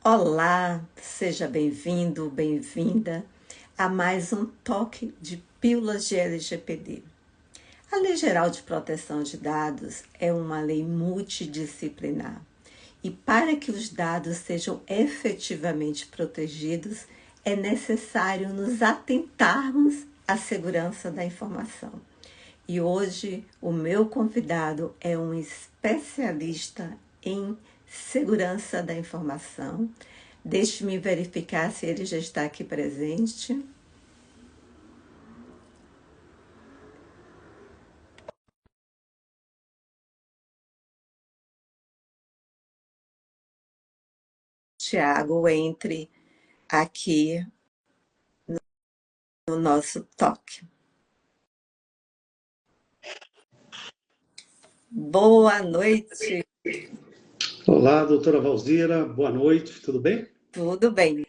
Olá, seja bem-vindo, bem-vinda a mais um toque de pílulas de LGPD. A Lei Geral de Proteção de Dados é uma lei multidisciplinar e para que os dados sejam efetivamente protegidos, é necessário nos atentarmos à segurança da informação. E hoje o meu convidado é um especialista em segurança da informação. Deixe-me verificar se ele já está aqui presente. Tiago, entre aqui no nosso toque. Boa noite, Olá, doutora Valzira, boa noite, tudo bem? tudo bem?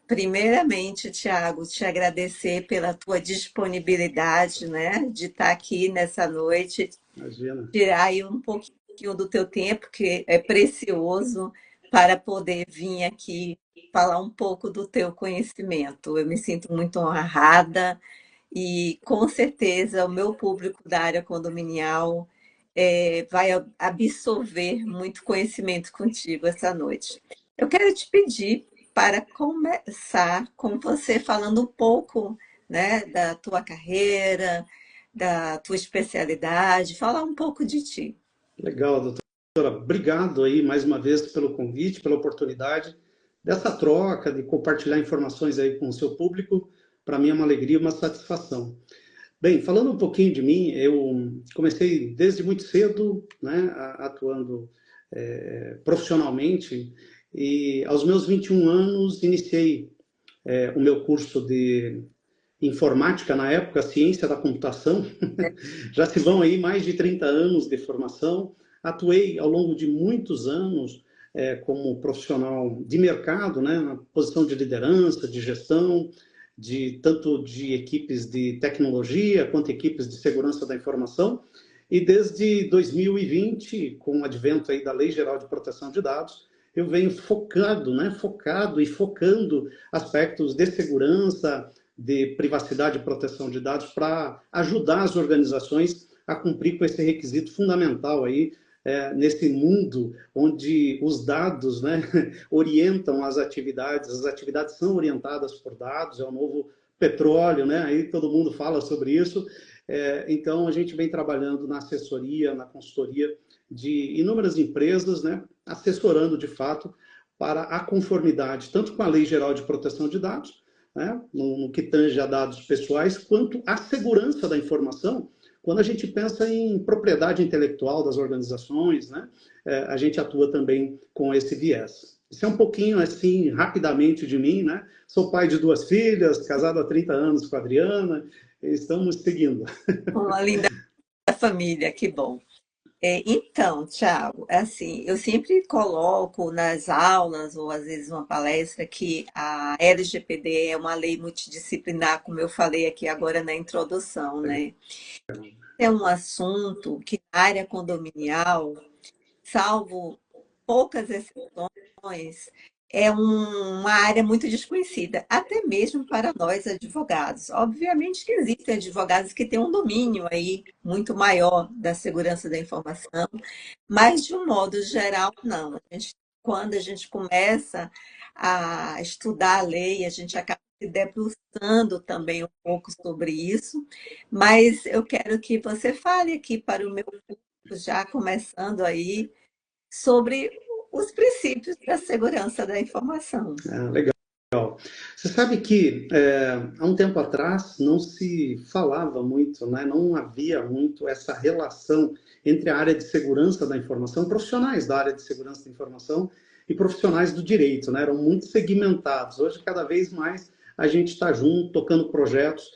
Primeiramente, Tiago, te agradecer pela tua disponibilidade, né, de estar aqui nessa noite, Imagina. tirar aí um pouquinho do teu tempo, que é precioso, para poder vir aqui falar um pouco do teu conhecimento. Eu me sinto muito honrada e, com certeza, o meu público da área condominial vai absorver muito conhecimento contigo essa noite. Eu quero te pedir para começar com você falando um pouco, né, da tua carreira, da tua especialidade, falar um pouco de ti. Legal, doutora. Obrigado aí mais uma vez pelo convite, pela oportunidade dessa troca, de compartilhar informações aí com o seu público. Para mim é uma alegria, uma satisfação. Bem, falando um pouquinho de mim, eu comecei desde muito cedo, né, atuando profissionalmente e aos meus 21 anos iniciei o meu curso de informática na época, ciência da computação. Já se vão aí mais de 30 anos de formação. Atuei ao longo de muitos anos como profissional de mercado, né, na posição de liderança, de gestão, tanto de equipes de tecnologia quanto equipes de segurança da informação. E desde 2020, com o advento aí da Lei Geral de Proteção de Dados, eu venho focado e focando aspectos de segurança, de privacidade e proteção de dados para ajudar as organizações a cumprir com esse requisito fundamental aí nesse mundo onde os dados, né, orientam as atividades são orientadas por dados, é o novo petróleo, né, aí todo mundo fala sobre isso. Então a gente vem trabalhando na assessoria, na consultoria de inúmeras empresas, né, assessorando de fato para a conformidade tanto com a Lei Geral de Proteção de Dados, né, no que tange a dados pessoais, quanto à segurança da informação. Quando a gente pensa em propriedade intelectual das organizações, né, a gente atua também com esse viés. Isso é um pouquinho, assim, rapidamente de mim, né? Sou pai de 2 filhas, casado há 30 anos com a Adriana, e estamos seguindo. Uma linda família, que bom. Então, Thiago, assim, eu sempre coloco nas aulas ou às vezes uma palestra que a LGPD é uma lei multidisciplinar, como eu falei aqui agora na introdução, né? É um assunto que na área condominial, salvo poucas exceções, uma área muito desconhecida, até mesmo para nós advogados. Obviamente que existem advogados que têm um domínio aí muito maior da segurança da informação, mas de um modo geral, não. Quando a gente começa a estudar a lei, a gente acaba se debruçando também um pouco sobre isso, mas eu quero que você fale aqui para o meu público, já começando aí sobre os princípios da segurança da informação. Legal. Você sabe que há um tempo atrás não se falava muito, né? Não havia muito essa relação entre a área de segurança da informação, profissionais da área de segurança da informação e profissionais do direito, né? Eram muito segmentados. Hoje, cada vez mais, a gente está junto, tocando projetos,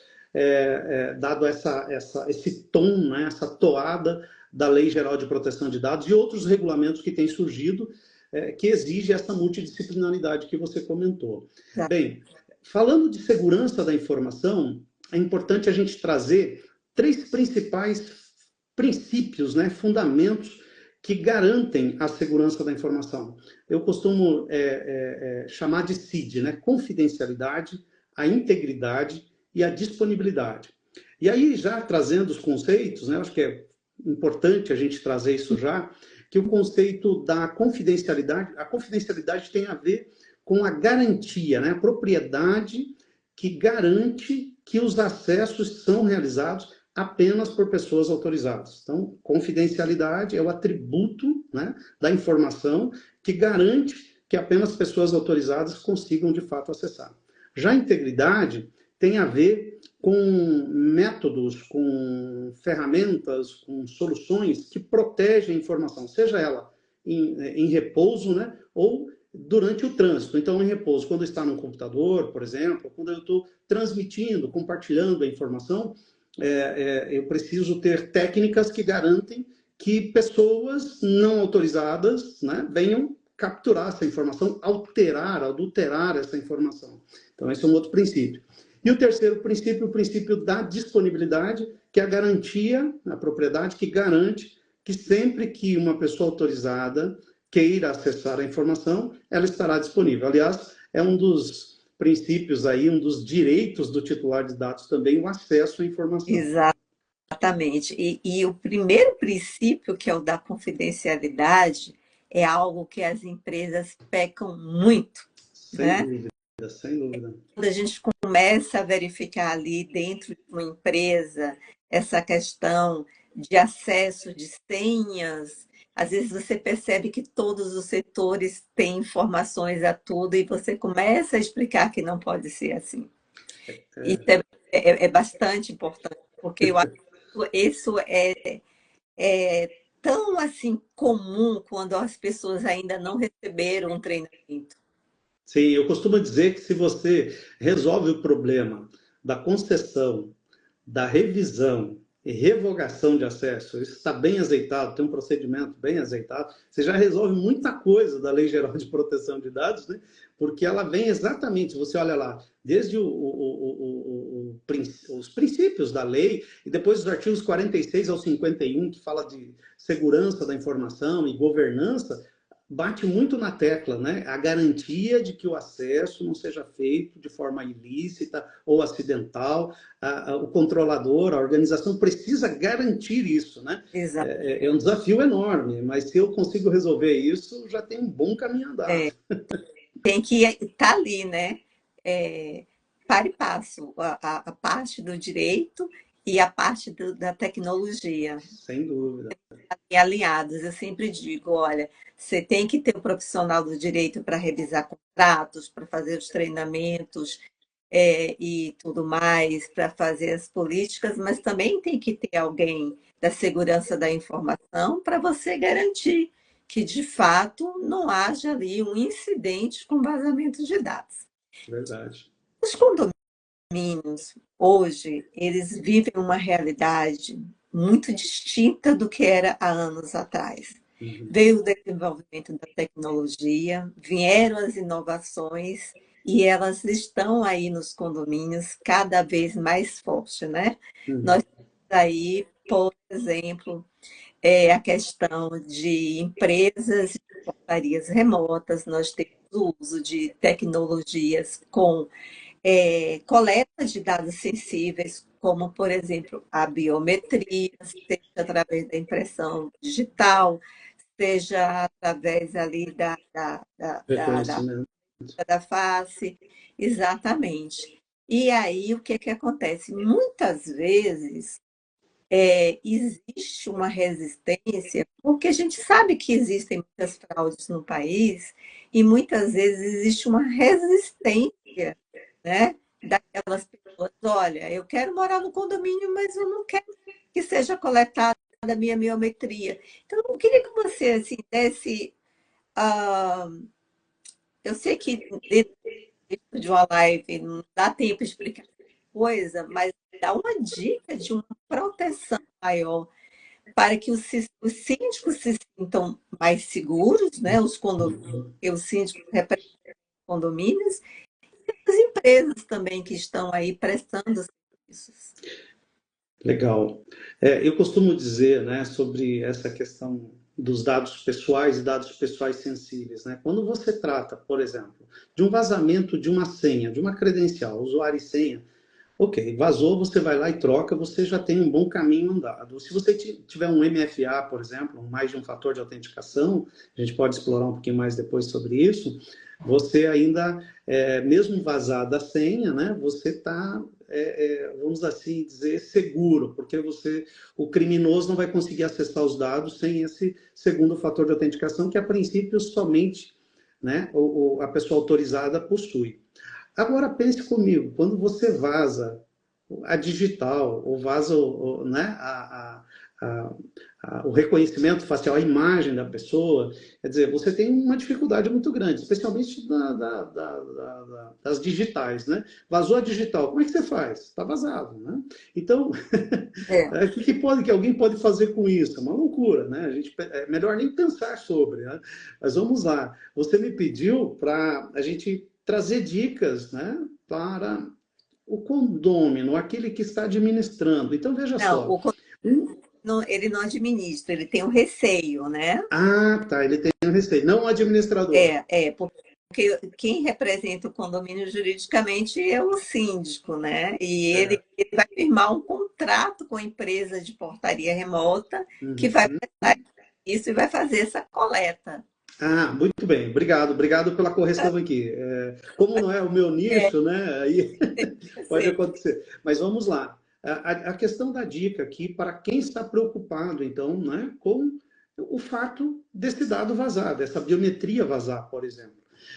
dado esse tom, né? Essa toada da Lei Geral de Proteção de Dados e outros regulamentos que têm surgido que exige essa multidisciplinaridade que você comentou. Tá? Bem, falando de segurança da informação, é importante a gente trazer 3 principais princípios, né, fundamentos que garantem a segurança da informação. Eu costumo chamar de CID, né? Confidencialidade, a integridade e a disponibilidade. E aí, já trazendo os conceitos, né? Acho que é importante a gente trazer isso já, que o conceito da confidencialidade, a confidencialidade tem a ver com a garantia, né? A propriedade que garante que os acessos são realizados apenas por pessoas autorizadas. Então, confidencialidade é o atributo, né, da informação que garante que apenas pessoas autorizadas consigam, de fato, acessar. Já a integridade tem a ver com métodos, com ferramentas, com soluções que protegem a informação, seja ela em repouso, né, ou durante o trânsito. Então, em repouso, quando está no computador, por exemplo, quando eu estou transmitindo, compartilhando a informação, eu preciso ter técnicas que garantem que pessoas não autorizadas, né, venham capturar essa informação, alterar, adulterar essa informação. Então, esse é um outro princípio. E o terceiro princípio, o princípio da disponibilidade, que é a garantia, a propriedade que garante que sempre que uma pessoa autorizada queira acessar a informação, ela estará disponível. Aliás, é um dos princípios aí, um dos direitos do titular de dados também, o acesso à informação. Exatamente. E o primeiro princípio, que é o da confidencialidade, é algo que as empresas pecam muito, Sem né? dúvida, sem dúvida. Quando a gente começa a verificar ali dentro de uma empresa essa questão de acesso de senhas, às vezes você percebe que todos os setores têm informações a tudo e você começa a explicar que não pode ser assim. Isso é bastante importante, porque eu acho que isso é tão assim comum quando as pessoas ainda não receberam um treinamento. Sim, eu costumo dizer que se você resolve o problema da concessão, da revisão e revogação de acesso, isso está bem azeitado, tem um procedimento bem azeitado, você já resolve muita coisa da Lei Geral de Proteção de Dados, né? Porque ela vem exatamente, você olha lá, desde os princípios da lei, e depois os artigos 46 ao 51, que fala de segurança da informação e governança, bate muito na tecla, né? A garantia de que o acesso não seja feito de forma ilícita ou acidental. O controlador, a organização precisa garantir isso, né? Exato. É um desafio enorme, mas se eu consigo resolver isso, já tem um bom caminho andado. Tem que estar ali, né? Par e passo, a parte do direito e a parte da tecnologia. Sem dúvida. E alinhados. Eu sempre digo, olha, você tem que ter um profissional do direito para revisar contratos, para fazer os treinamentos e tudo mais, para fazer as políticas, mas também tem que ter alguém da segurança da informação para você garantir que, de fato, não haja ali um incidente com vazamento de dados. Verdade. Os condomínios, hoje, eles vivem uma realidade muito distinta do que era há anos atrás. Veio o desenvolvimento da tecnologia, vieram as inovações e elas estão aí nos condomínios cada vez mais forte, né? Nós temos aí, por exemplo, a questão de empresas de portarias remotas, nós temos o uso de tecnologias com coleta de dados sensíveis, como, por exemplo, a biometria, seja através da impressão digital, seja através ali Reconhecimento. da face, exatamente. E aí, o que que acontece? Muitas vezes existe uma resistência, porque a gente sabe que existem muitas fraudes no país, e muitas vezes existe uma resistência, né, daquelas pessoas, olha, eu quero morar no condomínio, mas eu não quero que seja coletada a minha biometria. Então, eu queria que você assim, desse. ah, eu sei que dentro de uma live não dá tempo de explicar coisa, mas dá uma dica de uma proteção maior para que os síndicos se sintam mais seguros, né? Os condomínios, os síndicos representam condomínios, as empresas também que estão aí prestando serviços. Legal. Eu costumo dizer, né, sobre essa questão dos dados pessoais e dados pessoais sensíveis, né? Quando você trata, por exemplo, de um vazamento de uma senha, de uma credencial, usuário e senha, ok, vazou, você vai lá e troca, você já tem um bom caminho andado. Se você tiver um MFA, por exemplo, mais de um fator de autenticação, a gente pode explorar um pouquinho mais depois sobre isso, você ainda, mesmo vazada a senha, né, você está, vamos assim dizer, seguro, porque o criminoso não vai conseguir acessar os dados sem esse segundo fator de autenticação, que a princípio somente, né, a pessoa autorizada possui. Agora pense comigo, quando você vaza a digital, ou vaza né, o reconhecimento facial, a imagem da pessoa, quer dizer, você tem uma dificuldade muito grande, especialmente das digitais, né? Vazou a digital, como é que você faz? Está vazado, né? Então, É. o que alguém pode fazer com isso? É uma loucura, né? É melhor nem pensar sobre, né? Mas vamos lá. Você me pediu para a gente trazer dicas, né, para o condômino, aquele que está administrando. Então, veja Não, só. ele não administra, ele tem um receio, né? Ah, tá, ele tem um receio, não o administrador. Porque quem representa o condomínio juridicamente é o síndico, né? E ele, Certo. ele vai firmar um contrato com a empresa de portaria remota que vai Uhum. prestar isso e vai fazer essa coleta. Ah, muito bem, obrigado pela correção aqui. Como não é o meu É, nicho, né, aí eu pode sei. acontecer. Mas vamos lá. A questão da dica aqui, para quem está preocupado, então, né, com o fato desse dado vazar, dessa biometria vazar, por exemplo.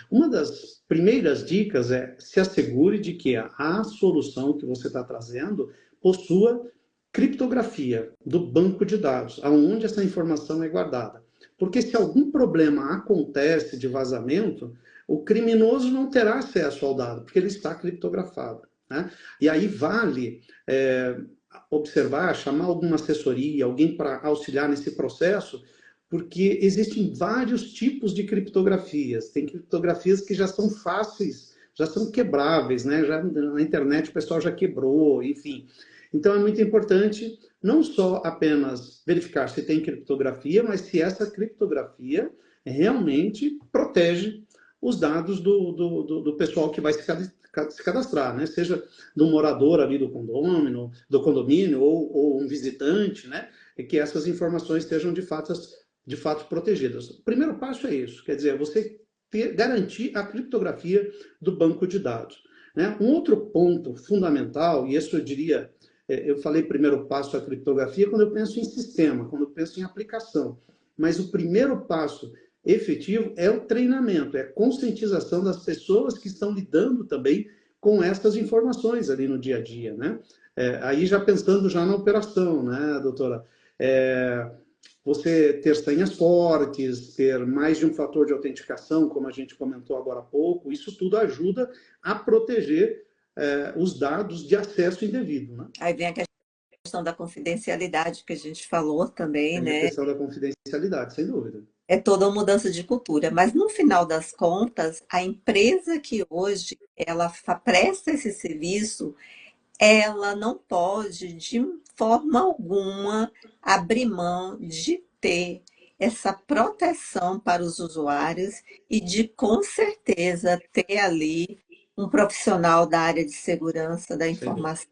Uma das primeiras dicas é se assegure de que a solução que você está trazendo possua criptografia do banco de dados, aonde essa informação é guardada. Porque se algum problema acontece de vazamento, o criminoso não terá acesso ao dado, porque ele está criptografado. Né? E aí vale observar, chamar alguma assessoria, alguém para auxiliar nesse processo, porque existem vários tipos de criptografias. Tem criptografias que já são fáceis, já são quebráveis, né? Já na internet o pessoal já quebrou, enfim. Então é muito importante não só apenas verificar se tem criptografia, mas se essa criptografia realmente protege os dados do pessoal que vai se cadastrar, né? Seja do morador ali do condomínio ou um visitante, né? E que essas informações estejam de fato protegidas. O primeiro passo é isso, quer dizer, você garantir a criptografia do banco de dados. Né? Um outro ponto fundamental, e isso eu diria, eu falei primeiro passo a criptografia quando eu penso em sistema, quando eu penso em aplicação, mas o primeiro passo efetivo é o treinamento, é a conscientização das pessoas que estão lidando também com essas informações ali no dia a dia, né? Aí já pensando já na operação, né, doutora? Você ter senhas fortes, ter mais de um fator de autenticação, como a gente comentou agora há pouco, isso tudo ajuda a proteger os dados de acesso indevido, né? Aí vem a questão da confidencialidade que a gente falou também, Tem a né? questão da confidencialidade, sem dúvida. É toda uma mudança de cultura, mas no final das contas, a empresa que hoje ela presta esse serviço, ela não pode, de forma alguma, abrir mão de ter essa proteção para os usuários e de, com certeza, ter ali um profissional da área de segurança da Sem dúvida. informação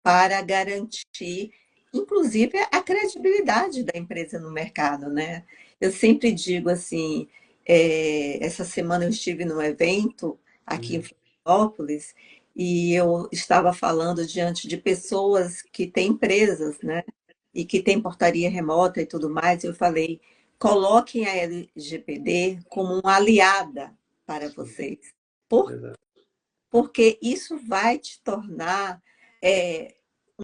para garantir, inclusive, a credibilidade da empresa no mercado, né? Eu sempre digo assim, essa semana eu estive num evento aqui em Florianópolis e eu estava falando diante de pessoas que têm empresas, né? E que têm portaria remota e tudo mais. Eu falei, coloquem a LGPD como uma aliada para Sim, vocês. Por, verdade. porque isso vai te tornar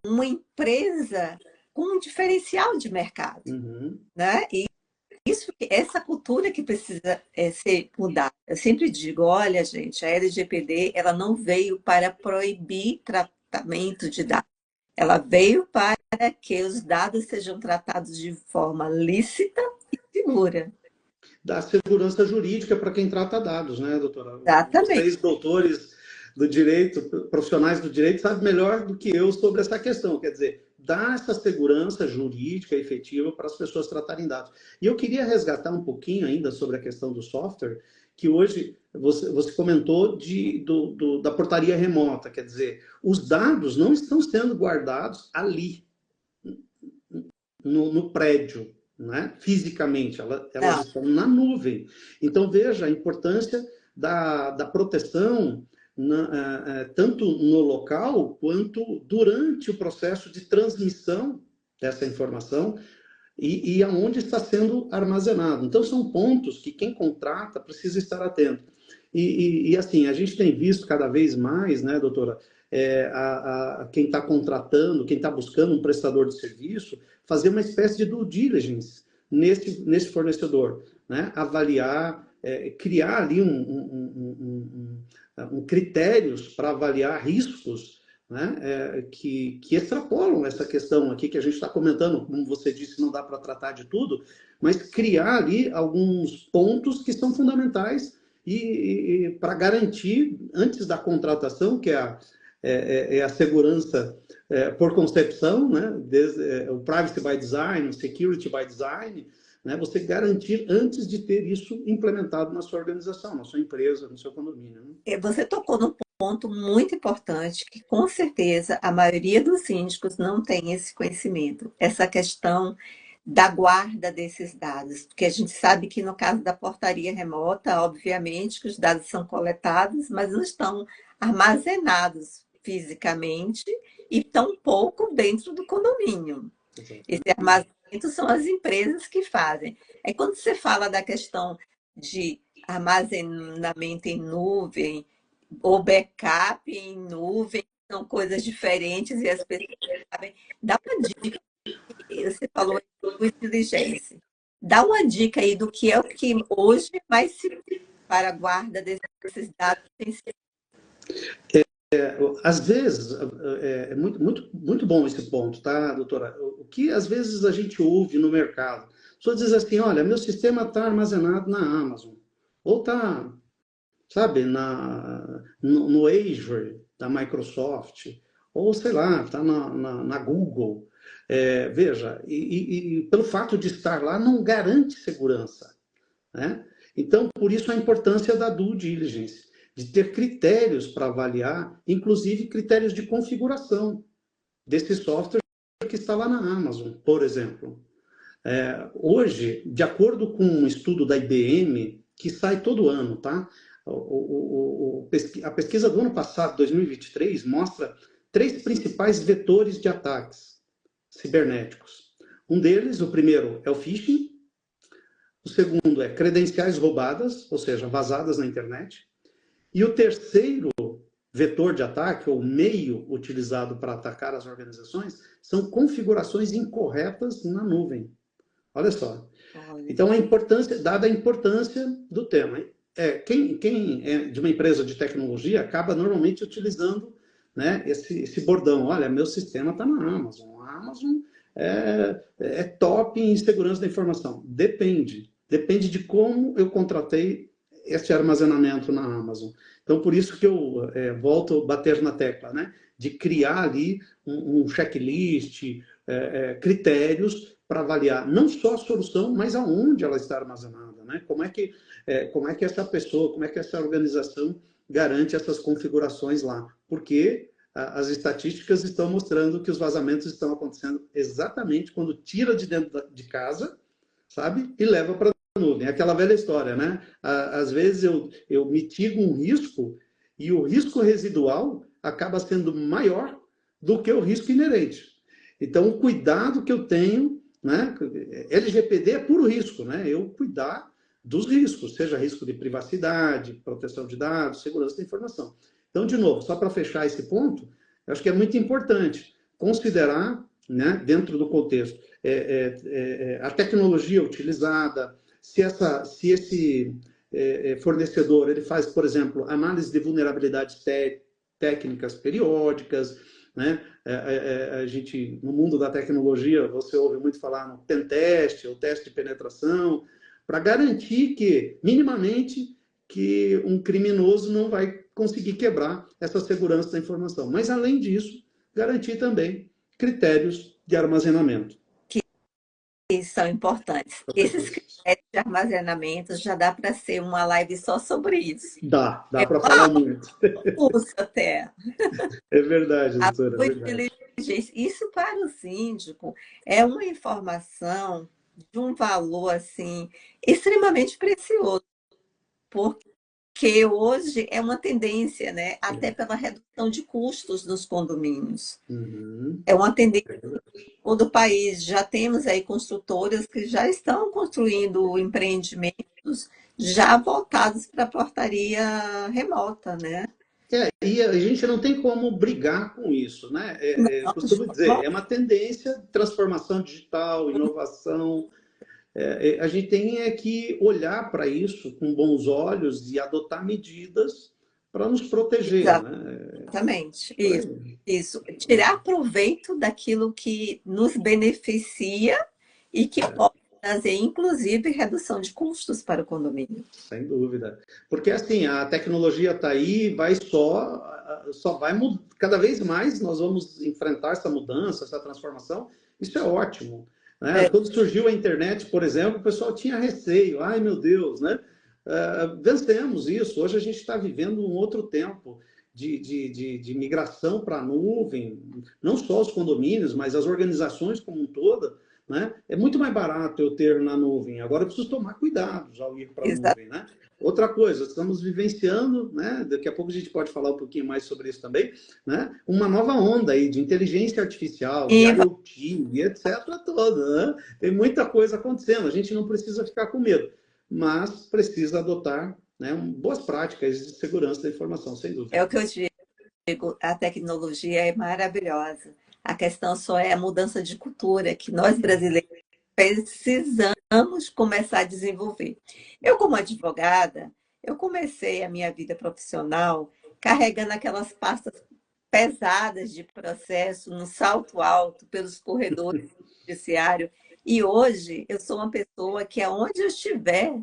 uma empresa com um diferencial de mercado, Uhum. né? E essa cultura que precisa ser mudada. Eu sempre digo, olha, gente, a LGPD ela não veio para proibir tratamento de dados. Ela veio para que os dados sejam tratados de forma lícita e segura. Dá segurança jurídica para quem trata dados, né, doutora? Exatamente. Vocês, doutores do direito, profissionais do direito, sabem melhor do que eu sobre essa questão. Quer dizer, dar essa segurança jurídica efetiva para as pessoas tratarem dados. E eu queria resgatar um pouquinho ainda sobre a questão do software, que hoje você comentou da portaria remota, quer dizer, os dados não estão sendo guardados ali, no prédio, né? Fisicamente, elas estão na nuvem. Então, veja a importância da proteção, tanto no local quanto durante o processo de transmissão dessa informação e aonde está sendo armazenado. Então, são pontos que quem contrata precisa estar atento. E assim, a gente tem visto cada vez mais, né, doutora, quem está contratando, quem está buscando um prestador de serviço, fazer uma espécie de due diligence nesse fornecedor, né? Avaliar, criar ali critérios para avaliar riscos, né? Que extrapolam essa questão aqui que a gente está comentando, como você disse, não dá para tratar de tudo, mas criar ali alguns pontos que são fundamentais e para garantir, antes da contratação, que é a segurança por concepção, né? O privacy by design, o security by design, né? Você garantir antes de ter isso implementado na sua organização, na sua empresa, no seu condomínio. Né? Você tocou num ponto muito importante que, com certeza, a maioria dos síndicos não tem esse conhecimento. Essa questão da guarda desses dados, porque a gente sabe que no caso da portaria remota, obviamente que os dados são coletados, mas não estão armazenados fisicamente e tampouco dentro do condomínio. Esse armazenamento são as empresas que fazem. Aí quando você fala da questão de armazenamento em nuvem ou backup em nuvem, são coisas diferentes e as pessoas sabem. Dá uma dica. Você falou em inteligência. Dá uma dica aí do que é o que hoje mais se usa para a guarda desses dados sensíveis. Às vezes, é muito, muito, muito bom esse ponto, tá, doutora? O que às vezes a gente ouve no mercado? A pessoa diz assim, olha, meu sistema está armazenado na Amazon, ou está, sabe, no Azure da Microsoft, ou sei lá, está na Google. Veja, e pelo fato de estar lá não garante segurança, né? Então, por isso a importância da due diligence, de ter critérios para avaliar, inclusive critérios de configuração desse software que está lá na Amazon, por exemplo. Hoje, de acordo com um estudo da IBM, que sai todo ano, tá? A pesquisa do ano passado, 2023, mostra 3 principais vetores de ataques cibernéticos. Um deles, o primeiro, é o phishing. O segundo é credenciais roubadas, ou seja, vazadas na internet. E o terceiro vetor de ataque, ou meio utilizado para atacar as organizações, são configurações incorretas na nuvem. Olha só. Então, dada a importância do tema, quem é de uma empresa de tecnologia acaba normalmente utilizando, né, esse bordão. Olha, meu sistema está na Amazon. A Amazon é top em segurança da informação. Depende de como eu contratei esse armazenamento na Amazon. Então, por isso que eu volto a bater na tecla, né? De criar ali um checklist, critérios para avaliar não só a solução, mas aonde ela está armazenada, né? Como é que essa pessoa, como é que essa organização garante essas configurações lá? Porque as estatísticas estão mostrando que os vazamentos estão acontecendo exatamente quando tira de dentro de casa, sabe? E leva para nuvem. Aquela velha história, né? Às vezes eu mitigo um risco e o risco residual acaba sendo maior do que o risco inerente. Então, o cuidado que eu tenho, né? LGPD é puro risco, né? Eu cuidar dos riscos, seja risco de privacidade, proteção de dados, segurança da informação. Então, de novo, só para fechar esse ponto, eu acho que é muito importante considerar, né, dentro do contexto, a tecnologia utilizada, se esse fornecedor ele faz, por exemplo, análise de vulnerabilidades técnicas periódicas, né? A gente, no mundo da tecnologia, você ouve muito falar no pentest, ou teste de penetração, para garantir que, minimamente, que um criminoso não vai conseguir quebrar essa segurança da informação. Mas, além disso, garantir também critérios de armazenamento. Que são importantes. Esses critérios de armazenamento já dá para ser uma live só sobre isso. Dá É para falar muito. um curso até. É verdade, A doutora, é sua verdade. inteligência. Isso para o síndico é uma informação de um valor assim extremamente precioso, porque hoje é uma tendência, né? Até pela redução de custos dos condomínios. Uhum. É uma tendência do país. Já temos aí construtoras que já estão construindo empreendimentos já voltados para a portaria remota, né? E a gente não tem como brigar com isso, né? Eu Não, de costumo dizer, forma é uma tendência, transformação digital, inovação. A gente tem que olhar para isso com bons olhos e adotar medidas para nos proteger, né? exatamente, Por isso, aí. isso. Tirar proveito daquilo que nos beneficia e que pode trazer, inclusive, redução de custos para o condomínio. Sem dúvida. Porque assim, a tecnologia está aí, só vai mudar. Cada vez mais nós vamos enfrentar essa mudança, essa transformação. Isso é ótimo. Né? É, Quando surgiu a internet, por exemplo, o pessoal tinha receio. Ai, meu Deus, né? Vencemos isso. Hoje a gente está vivendo um outro tempo de migração para a nuvem, não só os condomínios, mas as organizações como um todo, né? É muito mais barato eu ter na nuvem. Agora eu preciso tomar cuidado ao ir para a nuvem, né? Outra coisa, estamos vivenciando, né? Daqui a pouco a gente pode falar um pouquinho mais sobre isso também, né? Uma nova onda aí de inteligência artificial, de e IoT e etc. toda, né? Tem muita coisa acontecendo. A gente não precisa ficar com medo, mas precisa adotar, né, boas práticas de segurança da informação, sem é dúvida. o que eu digo, a tecnologia é maravilhosa. A questão só é a mudança de cultura que nós brasileiros precisamos começar a desenvolver. Eu, como advogada, eu comecei a minha vida profissional carregando aquelas pastas pesadas de processo no salto alto pelos corredores do judiciário. E hoje eu sou uma pessoa que, aonde eu estiver,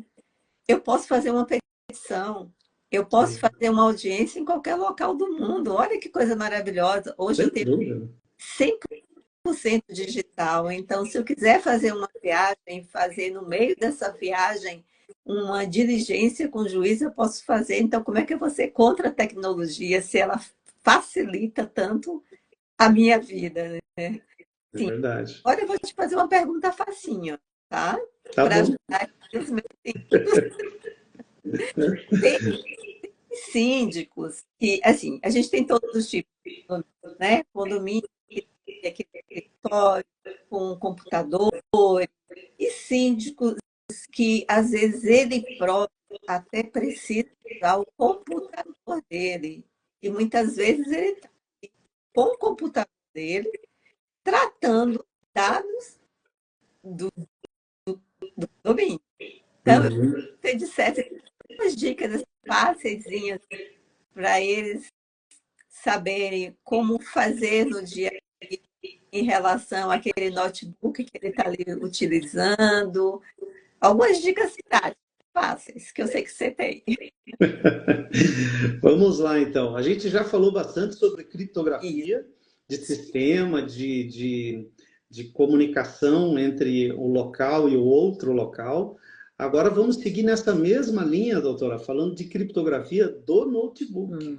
eu posso fazer uma petição, eu posso Sim, fazer uma audiência em qualquer local do mundo. Olha que coisa maravilhosa. Hoje sem eu tenho dúvida. 100% digital. Então, se eu quiser fazer uma viagem, fazer no meio dessa viagem uma diligência com o juiz, eu posso fazer. Então, como é que eu vou ser contra a tecnologia se ela facilita tanto a minha vida, né? É Sim. verdade. Agora eu vou te fazer uma pergunta facinha, tá? Tá Para bom. ajudar aqui os meus tem síndicos que, assim, a gente tem todos os tipos, né? Condomínio, que tem aquele escritório com computador, e síndicos que, às vezes, ele próprio até precisa usar o computador dele. E muitas vezes ele está com o computador dele tratando dados do condomínio. Então, Uhum. você dissesse umas dicas fáceis para eles saberem como fazer no dia a dia em relação àquele notebook que ele está ali utilizando. Algumas dicas práticas, fáceis, que eu sei que você tem. Vamos lá, então. A gente já falou bastante sobre Isso. criptografia de sistema, de comunicação entre o local e o outro local. Agora vamos seguir nessa mesma linha, doutora, falando de criptografia do notebook.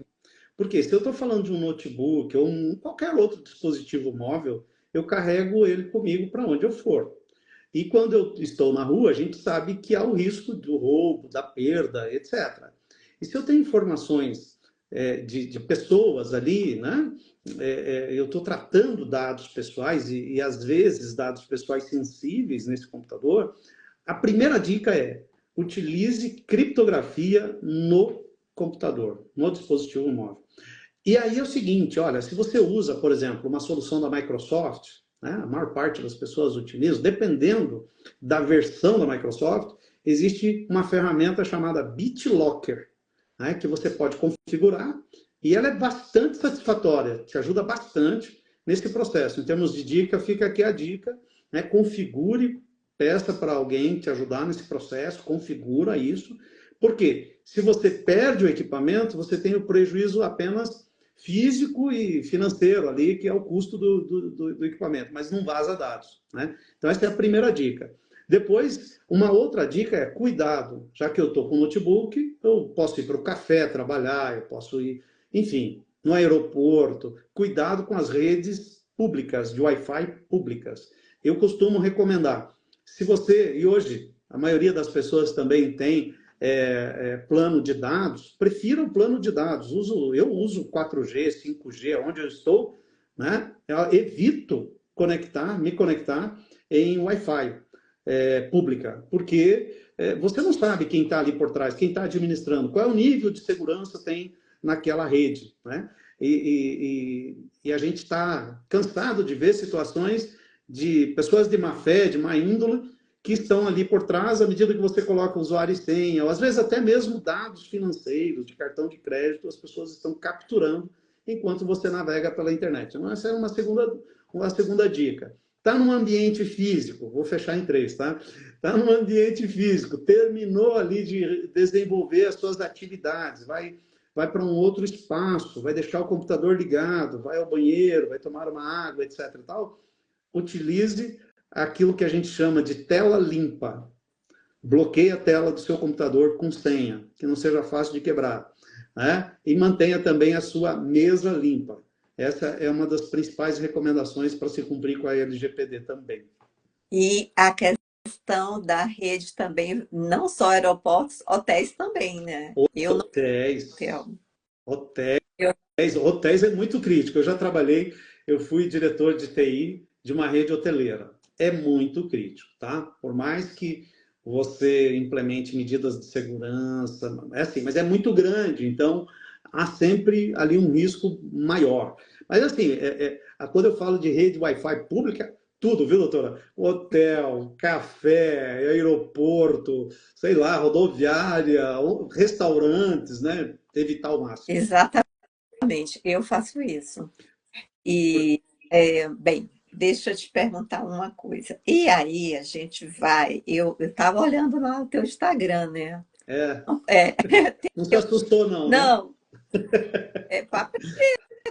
Porque se eu estou falando de um notebook ou qualquer outro dispositivo móvel, eu carrego ele comigo para onde eu for. E quando eu estou na rua, a gente sabe que há o risco do roubo, da perda, etc. E se eu tenho informações de pessoas ali, né? Eu estou tratando dados pessoais e, às vezes, dados pessoais sensíveis nesse computador, a primeira dica é utilize criptografia no computador, no dispositivo móvel. E aí é o seguinte, olha, se você usa, por exemplo, uma solução da Microsoft, né, a maior parte das pessoas utilizam, dependendo da versão da Microsoft, existe uma ferramenta chamada BitLocker, né, que você pode configurar e ela é bastante satisfatória, te ajuda bastante nesse processo. Em termos de dica, fica aqui a dica, né, configure, peça para alguém te ajudar nesse processo, configura isso, porque se você perde o equipamento, você tem o prejuízo apenas físico e financeiro ali, que é o custo do equipamento, mas não vaza dados, né? Então, essa é a primeira dica. Depois, uma outra dica é cuidado. Já que eu estou com o notebook, eu posso ir para o café trabalhar, eu posso ir, enfim, no aeroporto. Cuidado com as redes públicas, de Wi-Fi públicas. Eu costumo recomendar, se você, e hoje a maioria das pessoas também tem plano de dados, prefira o plano de dados. Eu uso 4G, 5G, onde eu estou, né? Eu evito me conectar em Wi-Fi pública, porque você não sabe quem está ali por trás, quem está administrando, qual é o nível de segurança tem naquela rede, né? E a gente está cansado de ver situações de pessoas de má fé, de má índole, que estão ali por trás, à medida que você coloca usuário e senha, ou às vezes até mesmo dados financeiros, de cartão de crédito, as pessoas estão capturando enquanto você navega pela internet. Então, essa é uma segunda dica. Está num ambiente físico, vou fechar em 3, tá? Está num ambiente físico, terminou ali de desenvolver as suas atividades, vai para um outro espaço, vai deixar o computador ligado, vai ao banheiro, vai tomar uma água, etc. e tal, utilize aquilo que a gente chama de tela limpa. Bloqueie a tela do seu computador com senha, que não seja fácil de quebrar, né? E mantenha também a sua mesa limpa. Essa é uma das principais recomendações para se cumprir com a LGPD também. E a questão da rede também, não só aeroportos, hotéis também, né? Eu não Hotéis. hotel. Hotéis é muito crítico. Eu já trabalhei, eu fui diretor de TI de uma rede hoteleira. É muito crítico, tá? Por mais que você implemente medidas de segurança, é assim, mas é muito grande, então há sempre ali um risco maior. Mas assim, quando eu falo de rede Wi-Fi pública, tudo, viu, doutora? Hotel, café, aeroporto, sei lá, rodoviária, restaurantes, né? Evitar ao máximo. Exatamente, eu faço isso. E, bem, deixa eu te perguntar uma coisa. E aí a gente vai, eu estava olhando lá o teu Instagram, né? É, É, não se assustou não, né? não, para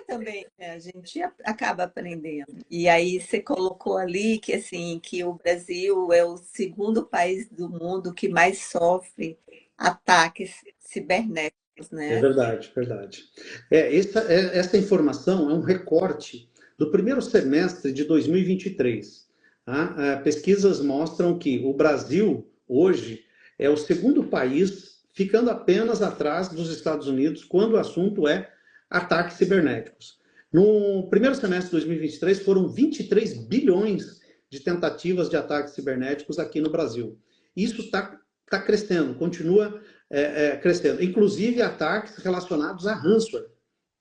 também, né? A gente acaba aprendendo. E aí você colocou ali que assim, que o Brasil é o segundo país do mundo que mais sofre ataques cibernéticos, É né? verdade, verdade. Essa informação é um recorte do primeiro semestre de 2023. Tá? Pesquisas mostram que o Brasil, hoje, é o segundo país, ficando apenas atrás dos Estados Unidos, quando o assunto é ataques cibernéticos. No primeiro semestre de 2023, foram 23 bilhões de tentativas de ataques cibernéticos aqui no Brasil. Isso está crescendo, continua crescendo. Inclusive ataques relacionados a ransomware,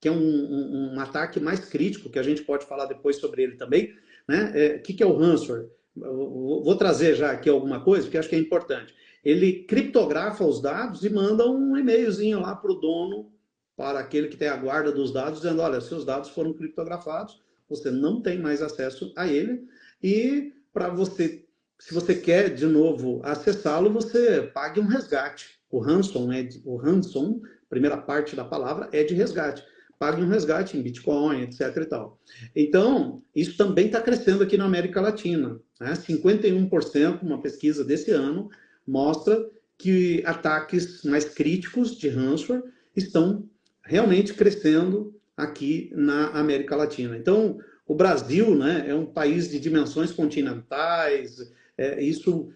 que é um ataque mais crítico, que a gente pode falar depois sobre ele também. Né? O que é o ransomware? Vou trazer já aqui alguma coisa, que acho que é importante. Ele criptografa os dados e manda um e-mailzinho lá para o dono, para aquele que tem a guarda dos dados, dizendo, olha, seus dados foram criptografados, você não tem mais acesso a ele, e para você, se você quer de novo acessá-lo, você pague um resgate. O ransom, primeira parte da palavra, é de resgate. Pague um resgate em Bitcoin, etc. e tal. Então, isso também está crescendo aqui na América Latina. Né? 51%, uma pesquisa desse ano, mostra que ataques mais críticos de ransomware estão realmente crescendo aqui na América Latina. Então, o Brasil, né, é um país de dimensões continentais, isso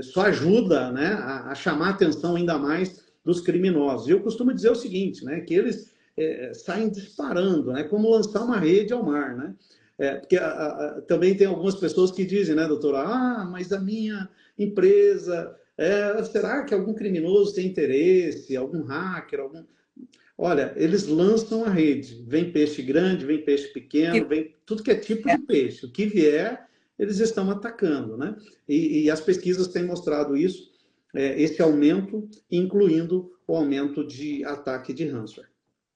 só ajuda, né, a chamar a atenção ainda mais dos criminosos. E eu costumo dizer o seguinte, né, que eles saem disparando, né, como lançar uma rede ao mar, né? Porque também tem algumas pessoas que dizem, né, doutora, mas a minha empresa, será que algum criminoso tem interesse, algum hacker, algum... Olha, eles lançam a rede. Vem peixe grande, vem peixe pequeno, vem tudo que é tipo de peixe. O que vier, eles estão atacando, né? E as pesquisas têm mostrado isso, esse aumento, incluindo o aumento de ataque de ransomware.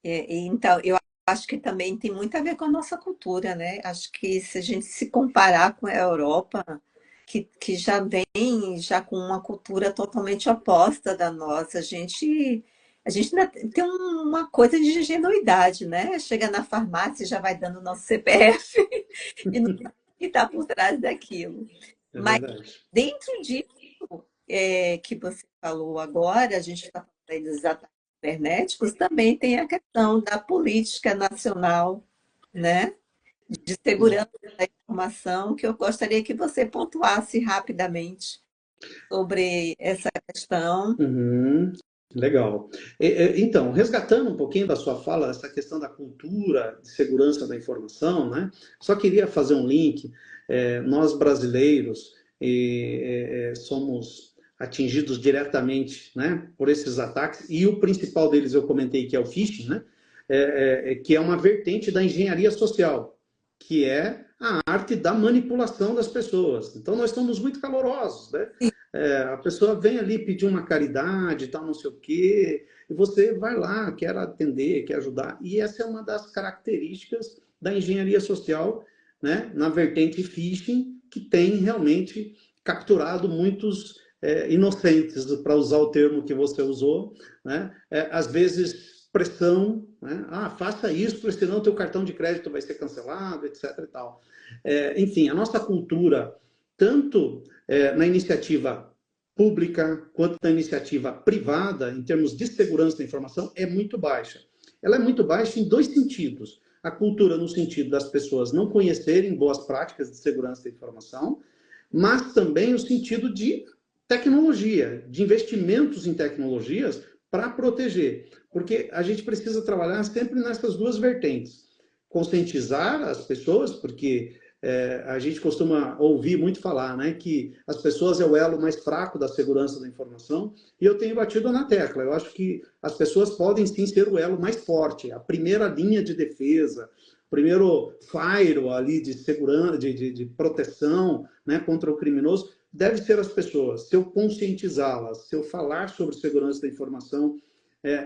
Então, eu acho que também tem muito a ver com a nossa cultura, né? Acho que se a gente se comparar com a Europa, que já vem já com uma cultura totalmente oposta da nossa, a gente A gente ainda tem uma coisa de ingenuidade, né? Chega na farmácia e já vai dando o nosso CPF e não sabe o que está por trás daquilo. É Mas verdade. dentro disso que você falou agora, a gente está falando aí dos ataques cibernéticos, também tem a questão da política nacional, né? De segurança da informação, que eu gostaria que você pontuasse rapidamente sobre essa questão. Uhum, legal. Então, resgatando um pouquinho da sua fala, essa questão da cultura de segurança da informação, né? Só queria fazer um link. Nós brasileiros somos atingidos diretamente, né, por esses ataques, e o principal deles eu comentei que é o phishing, né? Que é uma vertente da engenharia social, que é a arte da manipulação das pessoas. Então, nós estamos muito calorosos, né? A pessoa vem ali pedir uma caridade, tal, não sei o quê, e você vai lá, quer atender, quer ajudar. E essa é uma das características da engenharia social, né, na vertente phishing, que tem realmente capturado muitos inocentes, para usar o termo que você usou, né? Às vezes pressão, né? Faça isso, porque senão o teu cartão de crédito vai ser cancelado, etc. e tal. Enfim, a nossa cultura, tanto na iniciativa pública quanto na iniciativa privada, em termos de segurança da informação, é muito baixa. Ela é muito baixa em dois sentidos. A cultura no sentido das pessoas não conhecerem boas práticas de segurança da informação, mas também no sentido de tecnologia, de investimentos em tecnologias para proteger. Porque a gente precisa trabalhar sempre nessas duas vertentes. Conscientizar as pessoas, porque a gente costuma ouvir muito falar, né, que as pessoas é o elo mais fraco da segurança da informação, e eu tenho batido na tecla. Eu acho que as pessoas podem sim ser o elo mais forte, a primeira linha de defesa, o primeiro firewall ali de segurança, de proteção, né, contra o criminoso, deve ser as pessoas. Se eu conscientizá-las, se eu falar sobre segurança da informação,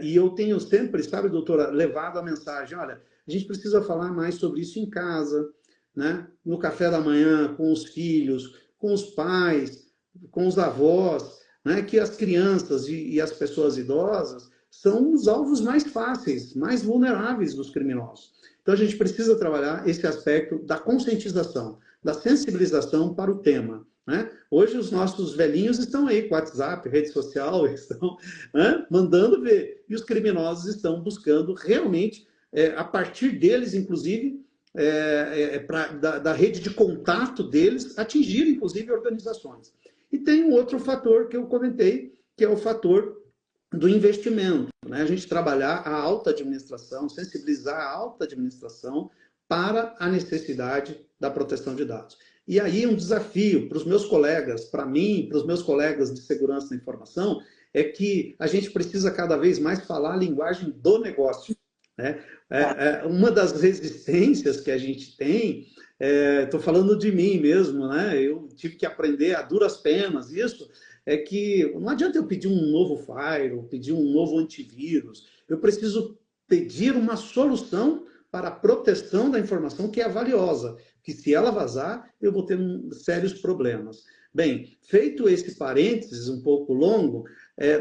e eu tenho sempre, sabe, doutora, levado a mensagem, olha, a gente precisa falar mais sobre isso em casa, né? No café da manhã, com os filhos, com os pais, com os avós, né? Que as crianças e as pessoas idosas são os alvos mais fáceis, mais vulneráveis dos criminosos. Então a gente precisa trabalhar esse aspecto da conscientização, da sensibilização para o tema. Né? Hoje os nossos velhinhos estão aí com WhatsApp, rede social, estão, né, mandando ver. E os criminosos estão buscando realmente, a partir deles, inclusive, da rede de contato deles, atingir, inclusive, organizações. E tem um outro fator que eu comentei, que é o fator do investimento. Né? A gente trabalhar a alta administração, sensibilizar a alta administração para a necessidade da proteção de dados. E aí um desafio para os meus colegas, para mim, para os meus colegas de segurança da informação, é que a gente precisa cada vez mais falar a linguagem do negócio. Né? Uma das resistências que a gente tem, estou falando de mim mesmo, né? Eu tive que aprender a duras penas isso, é que não adianta eu pedir um novo firewall, pedir um novo antivírus, eu preciso pedir uma solução para a proteção da informação que é valiosa, que se ela vazar, eu vou ter sérios problemas. Bem, feito esse parênteses um pouco longo,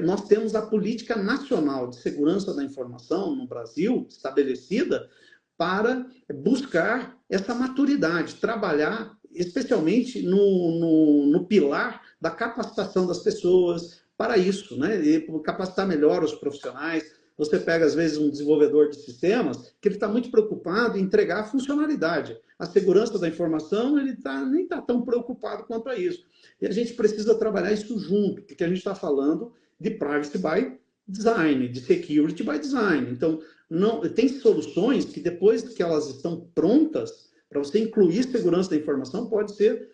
nós temos a Política Nacional de Segurança da Informação no Brasil, estabelecida para buscar essa maturidade, trabalhar especialmente no pilar da capacitação das pessoas para isso, né? E capacitar melhor os profissionais. Você pega, às vezes, um desenvolvedor de sistemas que ele está muito preocupado em entregar a funcionalidade. A segurança da informação, ele nem está tão preocupado quanto a isso. E a gente precisa trabalhar isso junto, porque a gente está falando de privacy by design, de security by design. Então, tem soluções que depois que elas estão prontas, para você incluir segurança da informação, pode ser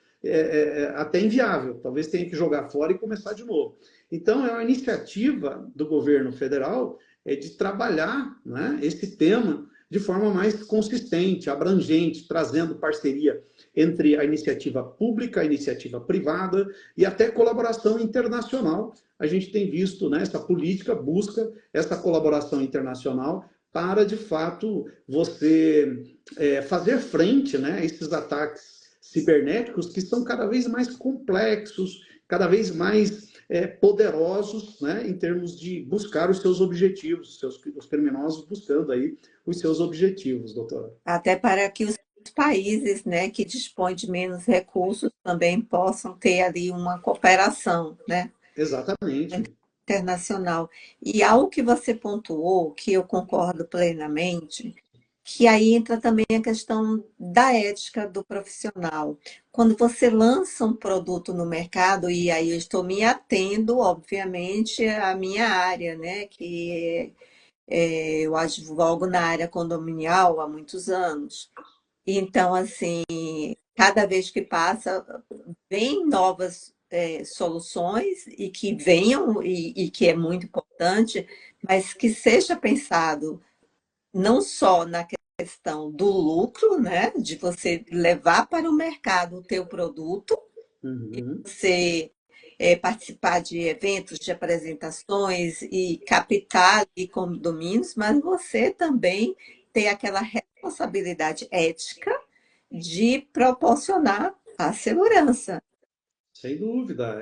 até inviável. Talvez tenha que jogar fora e começar de novo. Então, é uma iniciativa do governo federal de trabalhar, né, esse tema de forma mais consistente, abrangente, trazendo parceria entre a iniciativa pública, a iniciativa privada e até colaboração internacional. A gente tem visto, né, essa política busca essa colaboração internacional para, de fato, você fazer frente, né, a esses ataques cibernéticos que são cada vez mais complexos, cada vez mais poderosos, né, em termos de buscar os seus objetivos, os criminosos buscando aí os seus objetivos, doutora. Até para que os países, né, que dispõem de menos recursos também possam ter ali uma cooperação, né, Exatamente. internacional. E algo que você pontuou, que eu concordo plenamente, que aí entra também a questão da ética do profissional. Quando você lança um produto no mercado, e aí eu estou me atendo, obviamente, à minha área, né, que eu advogo na área condominial há muitos anos. Então, assim, cada vez que passa, vem novas soluções e que venham, e que é muito importante, mas que seja pensado não só na questão do lucro, né, de você levar para o mercado o teu produto, Uhum. você participar de eventos, de apresentações e captar ali condomínios, mas você também ter aquela responsabilidade ética de proporcionar a segurança. Sem dúvida.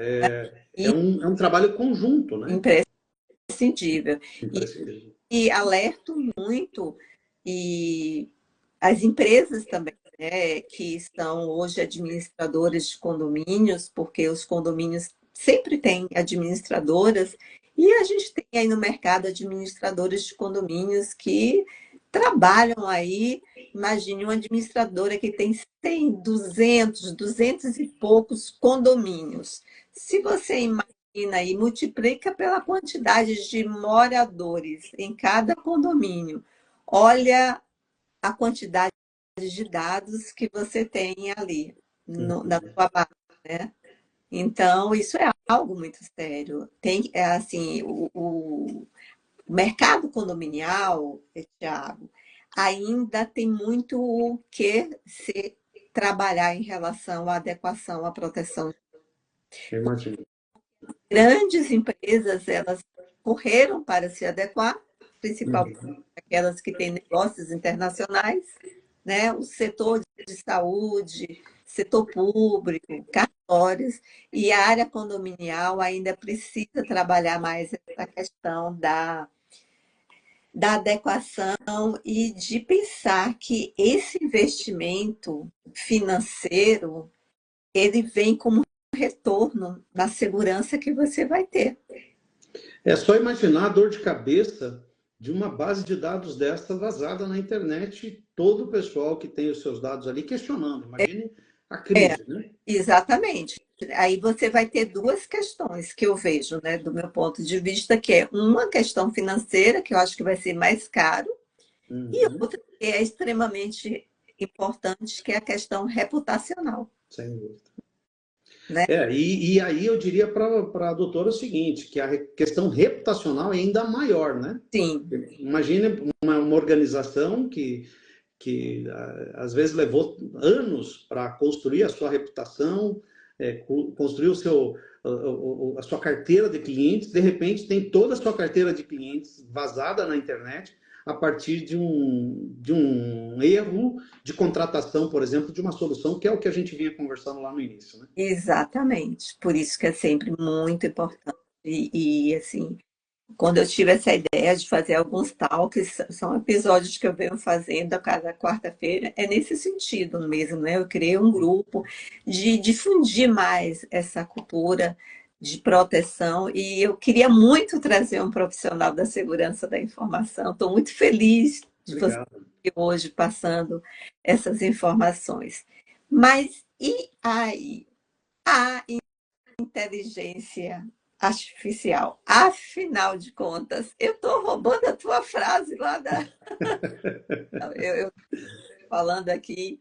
E É um trabalho conjunto, né? imprescindível. Imprescindível. E alerto muito, e as empresas também, né, que são hoje administradoras de condomínios, porque os condomínios sempre têm administradoras, e a gente tem aí no mercado administradores de condomínios que trabalham aí. Imagine uma administradora que tem 100, 200, 200 e poucos condomínios. Se você imagina aí, multiplica pela quantidade de moradores em cada condomínio. Olha a quantidade de dados que você tem ali na Uhum. sua base, né? Então, isso é algo muito sério. Tem, assim, o mercado condominial, Thiago, ainda tem muito o que se trabalhar em relação à adequação à proteção. Eu imagino. Grandes empresas, elas correram para se adequar, principalmente Uhum. aquelas que têm negócios internacionais, né? O setor de saúde, setor público, cartórios, e a área condominial ainda precisa trabalhar mais essa questão da adequação e de pensar que esse investimento financeiro, ele vem como retorno na segurança que você vai ter. É só imaginar a dor de cabeça de uma base de dados dessa vazada na internet e todo o pessoal que tem os seus dados ali questionando. Imagine a crise, né? Exatamente. Aí você vai ter duas questões que eu vejo, né, do meu ponto de vista, que é uma questão financeira, que eu acho que vai ser mais caro, e Uhum. outra que é extremamente importante, que é a questão reputacional, Sem dúvida. né? E aí eu diria para a doutora o seguinte, que a questão reputacional é ainda maior, né? Sim, Imagine uma organização que às vezes levou anos para construir a sua reputação, construir a sua carteira de clientes, de repente tem toda a sua carteira de clientes vazada na internet a partir de um erro de contratação, por exemplo, de uma solução, que é o que a gente vinha conversando lá no início, né? exatamente. Por isso que é sempre muito importante. Assim, quando eu tive essa ideia de fazer alguns talks, são episódios que eu venho fazendo a cada quarta-feira, é nesse sentido mesmo, né? Eu criei um grupo de difundir mais essa cultura de proteção, e eu queria muito trazer um profissional da segurança da informação. Estou muito feliz de você Obrigado. hoje passando essas informações. Mas e aí? A inteligência artificial. Afinal de contas, eu estou roubando a tua frase lá da. Eu falando aqui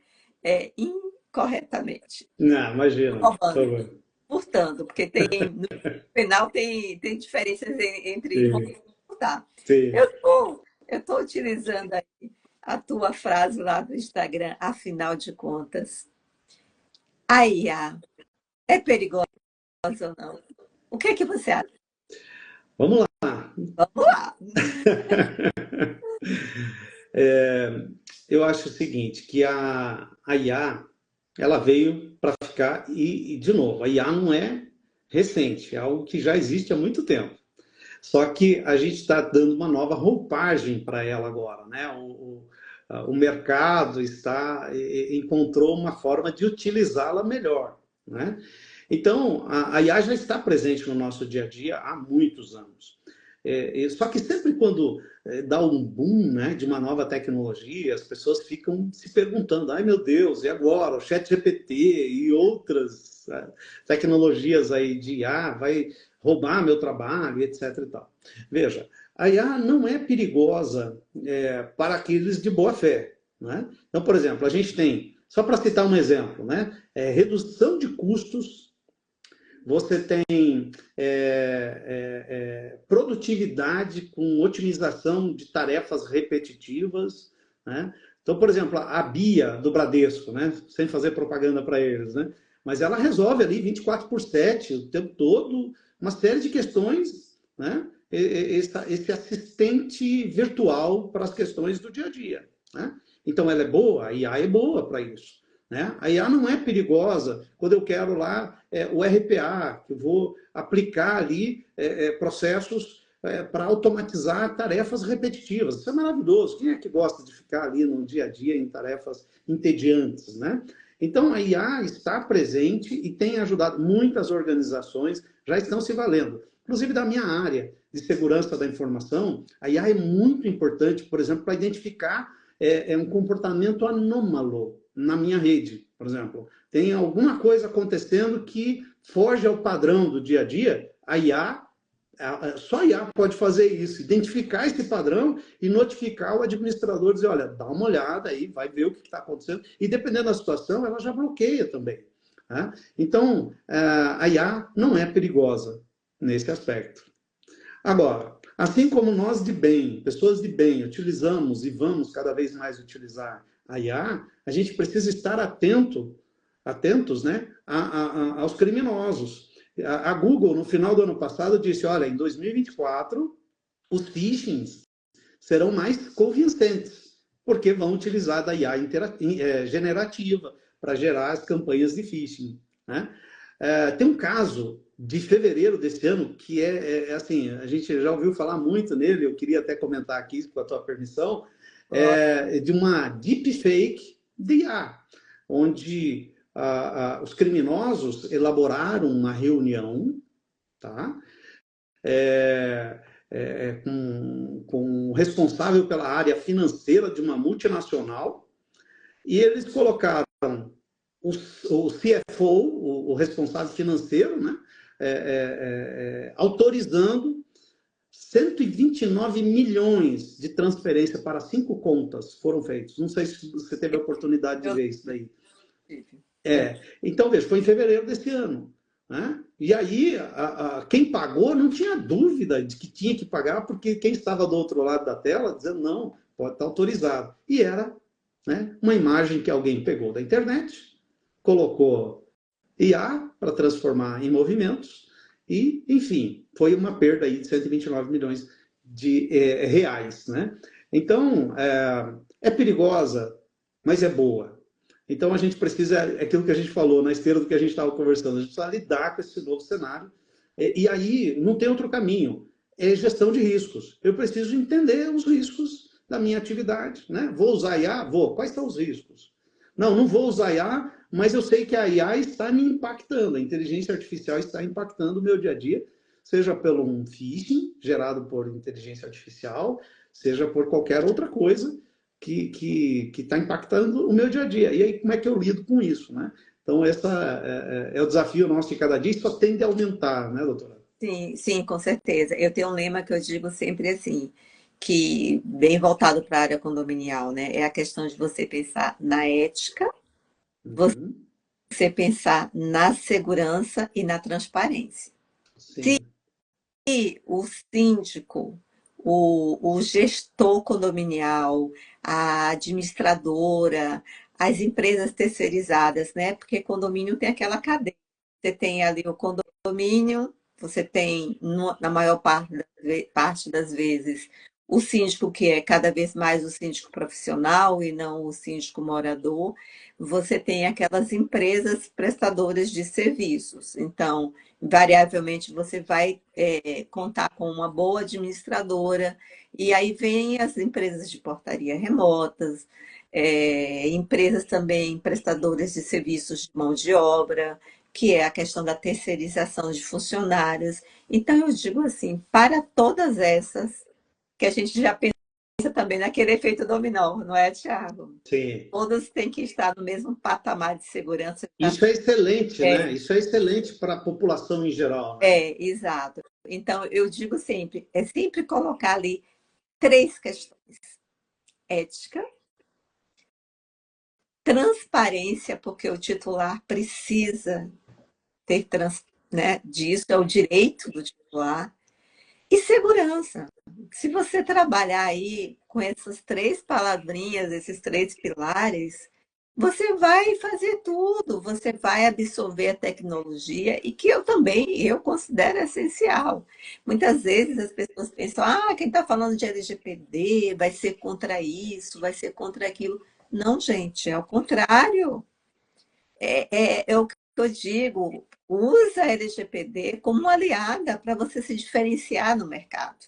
incorretamente. Não, imagina. Tá Roubando, bom. furtando, porque no final tem diferenças entre roubar Sim, e furtar. sim. Eu tô utilizando aí a tua frase lá do Instagram, afinal de contas. A IA é perigosa ou não? O que é que você acha? Vamos lá. Vamos lá. Eu acho o seguinte, que a IA, ela veio para ficar, de novo, a IA não é recente, é algo que já existe há muito tempo. Só que a gente está dando uma nova roupagem para ela agora, né? O mercado encontrou uma forma de utilizá-la melhor, né? Então, a IA já está presente no nosso dia a dia há muitos anos. Só que sempre quando dá um boom, né, de uma nova tecnologia, as pessoas ficam se perguntando, ai meu Deus, e agora? O ChatGPT e outras tecnologias aí de IA vai roubar meu trabalho, etc. E tal. Veja, a IA não é perigosa para aqueles de boa fé. Né? Então, por exemplo, a gente tem, só para citar um exemplo, né, redução de custos, você tem produtividade com otimização de tarefas repetitivas. Né? Então, por exemplo, a Bia do Bradesco, né, sem fazer propaganda para eles, né, mas ela resolve ali 24/7, o tempo todo, uma série de questões, né? Esse assistente virtual para as questões do dia a dia. Né? Então, ela é boa, a IA é boa para isso. Né? A IA não é perigosa quando eu quero lá o RPA, que eu vou aplicar ali processos para automatizar tarefas repetitivas. Isso é maravilhoso. Quem é que gosta de ficar ali no dia a dia em tarefas entediantes? Né? Então, a IA está presente e tem ajudado muitas organizações, já estão se valendo. Inclusive da minha área de segurança da informação, a IA é muito importante, por exemplo, para identificar um comportamento anômalo na minha rede, por exemplo. Tem alguma coisa acontecendo que foge ao padrão do dia a dia, a IA, só a IA pode fazer isso, identificar esse padrão e notificar o administrador, dizer, olha, dá uma olhada aí, vai ver o que está acontecendo, e dependendo da situação, ela já bloqueia também. Tá? Então, a IA não é perigosa nesse aspecto. Agora, assim como nós de bem, pessoas de bem, utilizamos e vamos cada vez mais utilizar a IA, a gente precisa estar atentos, né, aos criminosos. A Google, no final do ano passado, disse, olha, em 2024, os phishings serão mais convincentes, porque vão utilizar da IA generativa para gerar as campanhas de phishing. Né? Tem um caso de fevereiro desse ano que assim, a gente já ouviu falar muito nele, eu queria até comentar aqui, com a tua permissão, de uma deepfake de IA, onde os criminosos elaboraram uma reunião, tá? Com o responsável pela área financeira de uma multinacional, e eles colocaram o CFO, o responsável financeiro, né, autorizando 129 milhões de transferência para 5 contas foram feitos. Não sei se você teve a oportunidade de ver isso daí. Então, veja, foi em fevereiro desse ano. Né? E aí, quem pagou não tinha dúvida de que tinha que pagar, porque quem estava do outro lado da tela dizendo, não, pode estar autorizado. E era, né, uma imagem que alguém pegou da internet, colocou IA para transformar em movimentos e, enfim, foi uma perda aí de 129 milhões de reais. Né? Então, é perigosa, mas é boa. Então, a gente precisa, aquilo que a gente falou na esteira do que a gente estava conversando, a gente precisa lidar com esse novo cenário. E aí, não tem outro caminho. É gestão de riscos. Eu preciso entender os riscos da minha atividade. Né? Vou usar IA? Vou. Quais são os riscos? Não vou usar IA, mas eu sei que a IA está me impactando. A inteligência artificial está impactando o meu dia a dia, seja pelo um phishing gerado por inteligência artificial, seja por qualquer outra coisa que está impactando o meu dia a dia. E aí, como é que eu lido com isso, né? Então, esse é o desafio nosso de cada dia e só tende a aumentar, né, doutora? Sim, sim, com certeza. Eu tenho um lema que eu digo sempre assim, que bem voltado para a área condominial, né? É a questão de você pensar na ética, Uhum. você pensar na segurança e na transparência. Se Sim. o síndico, o gestor condominial, a administradora, as empresas terceirizadas, né? Porque condomínio tem aquela cadeia. Você tem ali o condomínio, você tem, na maior parte das vezes, o síndico que é cada vez mais o síndico profissional e não o síndico morador, você tem aquelas empresas prestadoras de serviços. Então, invariavelmente, você vai contar com uma boa administradora, e aí vem as empresas de portaria remotas, empresas também prestadoras de serviços de mão de obra, que é a questão da terceirização de funcionários. Então, eu digo assim, para todas essas, que a gente já pensa também naquele efeito dominó, não é, Tiago? Sim. Todas têm que estar no mesmo patamar de segurança. Isso é excelente, né? É, Isso é excelente para a população em geral, né? exato. Então, eu digo sempre, é sempre colocar ali três questões: ética, transparência, porque o titular precisa ter né, disso, é o direito do titular, e segurança. Se você trabalhar aí com essas três palavrinhas, esses três pilares, você vai fazer tudo, você vai absorver a tecnologia e que eu também eu considero essencial. Muitas vezes as pessoas pensam, quem está falando de LGPD vai ser contra isso, vai ser contra aquilo. Não, gente, é ao contrário. É o que eu digo, usa a LGPD como uma aliada para você se diferenciar no mercado.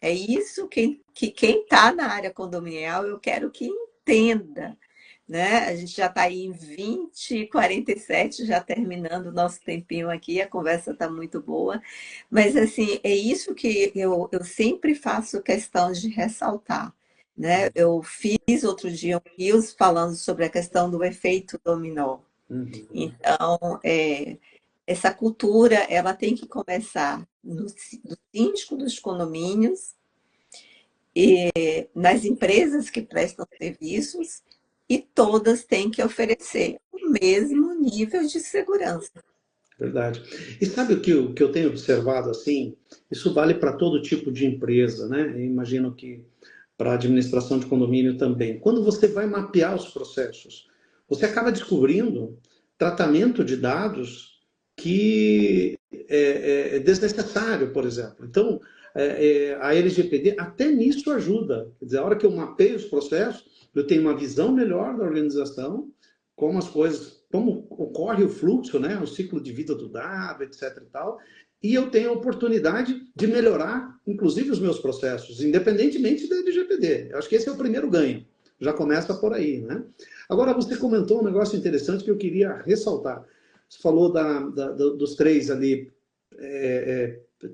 É isso que quem está na área condominial eu quero que entenda. Né? A gente já está aí em 20h47, já terminando o nosso tempinho aqui, a conversa está muito boa, mas assim, é isso que eu sempre faço questão de ressaltar. Né? Eu fiz outro dia um Reels falando sobre a questão do efeito dominó. Uhum. Então, essa cultura ela tem que começar no síndico dos condomínios, nas empresas que prestam serviços, e todas têm que oferecer o mesmo nível de segurança. Verdade. E sabe o que eu tenho observado assim? Isso vale para todo tipo de empresa, né? Eu imagino que para a administração de condomínio também. Quando você vai mapear os processos, você acaba descobrindo tratamento de dados que é desnecessário, por exemplo. Então, a LGPD até nisso ajuda. Quer dizer, a hora que eu mapeio os processos, eu tenho uma visão melhor da organização, como as coisas, como ocorre o fluxo, né, o ciclo de vida do dado, etc. e tal, e eu tenho a oportunidade de melhorar, inclusive, os meus processos, independentemente da LGPD. Eu acho que esse é o primeiro ganho. Já começa por aí, né? Agora, você comentou um negócio interessante que eu queria ressaltar. Você falou dos três ali,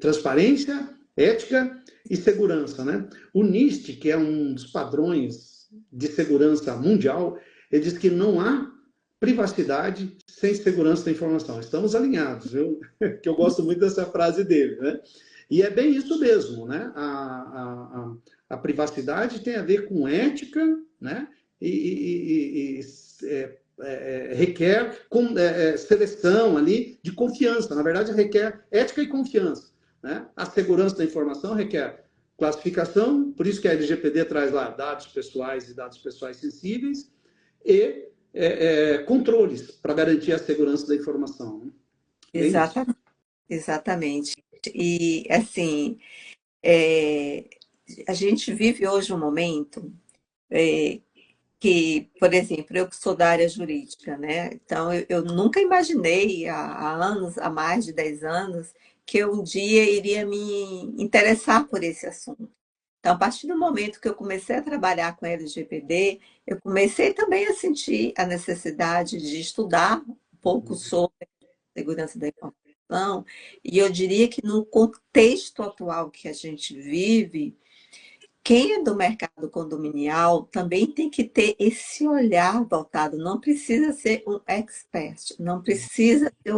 transparência, ética e segurança, né? O NIST, que é um dos padrões de segurança mundial, ele diz que não há privacidade sem segurança da informação. Estamos alinhados, viu? Que eu gosto muito dessa frase dele, né? E é bem isso mesmo, né? A privacidade tem a ver com ética, né? Requer seleção ali de confiança. Na verdade, requer ética e confiança. Né? A segurança da informação requer classificação, por isso que a LGPD traz lá dados pessoais e dados pessoais sensíveis, e controles para garantir a segurança da informação. Né? Bem isso. Exatamente, exatamente. E, assim, é, a gente vive hoje um momento que, por exemplo, eu que sou da área jurídica, né? Então, eu nunca imaginei há anos, há mais de 10 anos, que eu um dia iria me interessar por esse assunto. Então, a partir do momento que eu comecei a trabalhar com LGPD, eu comecei também a sentir a necessidade de estudar um pouco sobre segurança da informação, e eu diria que no contexto atual que a gente vive, quem é do mercado condominial também tem que ter esse olhar voltado, não precisa ser um expert, não precisa ser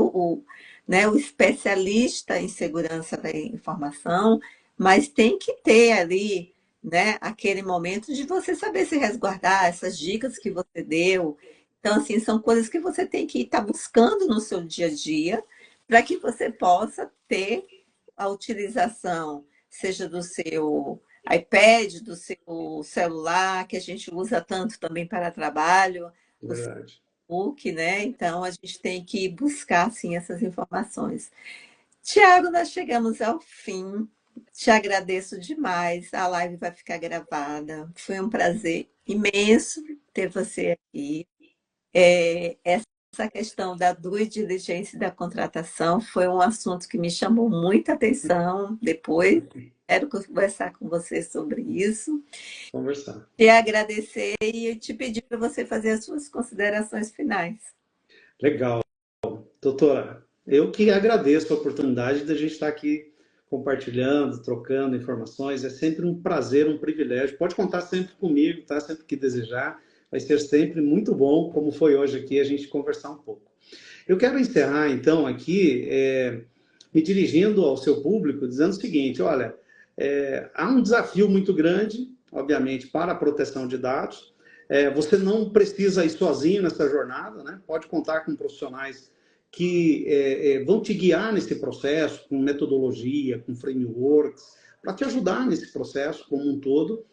né, o especialista em segurança da informação, mas tem que ter ali, né, aquele momento de você saber se resguardar, essas dicas que você deu. Então, assim, são coisas que você tem que estar buscando no seu dia a dia para que você possa ter a utilização, seja do seu iPad, do seu celular, que a gente usa tanto também para trabalho, o Verdade. Facebook, né? Então, a gente tem que buscar, sim, essas informações. Tiago, nós chegamos ao fim Te agradeço demais. A live vai ficar gravada. Foi um prazer imenso ter você aqui. Essa questão da due diligência e da contratação foi um assunto que me chamou muita atenção depois. Quero conversar com você sobre isso. Conversar. Te agradecer e te pedir para você fazer as suas considerações finais. Legal. Doutora, eu que agradeço a oportunidade de a gente estar aqui compartilhando, trocando informações. É sempre um prazer, um privilégio. Pode contar sempre comigo, tá? Sempre que desejar. Vai ser sempre muito bom, como foi hoje aqui, a gente conversar um pouco. Eu quero encerrar, então, aqui, me dirigindo ao seu público, dizendo o seguinte, olha, há um desafio muito grande, obviamente, para a proteção de dados. Você não precisa ir sozinho nessa jornada, né? Pode contar com profissionais que vão te guiar nesse processo, com metodologia, com frameworks, para te ajudar nesse processo como um todo.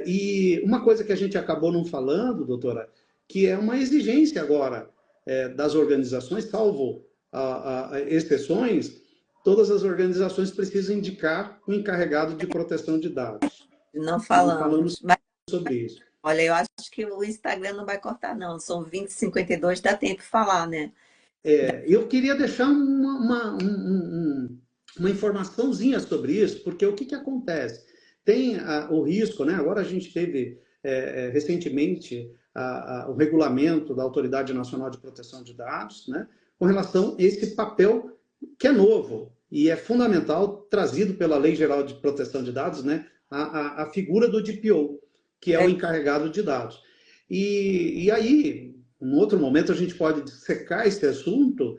E uma coisa que a gente acabou não falando, doutora, que é uma exigência agora das organizações, salvo exceções, todas as organizações precisam indicar um encarregado de proteção de dados. Não Não falamos falamos, mas sobre isso. olha, eu acho que o Instagram não vai cortar, não. São 20h52, dá tempo de falar, né? Eu queria deixar uma informaçãozinha sobre isso, porque o que acontece? Tem o risco, né? Agora a gente teve recentemente o regulamento da Autoridade Nacional de Proteção de Dados, né? Com relação a esse papel que é novo e é fundamental, trazido pela Lei Geral de Proteção de Dados, né? A figura do DPO, que é o encarregado de dados. E aí, em outro momento, a gente pode dissecar esse assunto.